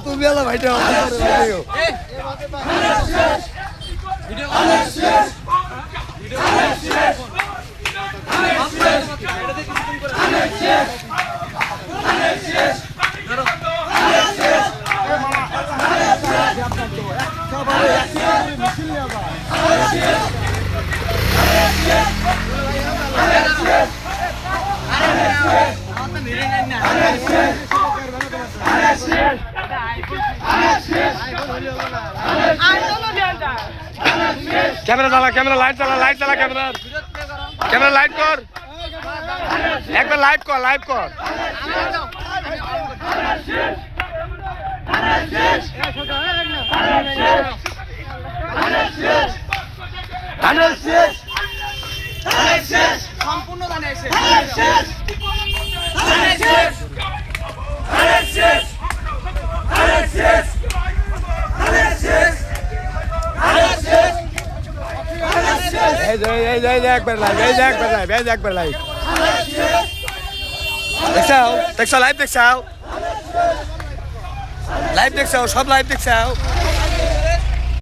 তুমি এলা ভাইটা कैमरा चला कैमरा लाइट चला कैमरा लाइट कर एक बार लाइट कर সম্পূর্ণ জানে এসে एक बार लाइव देखो लाइव देखो सब लाइव देखो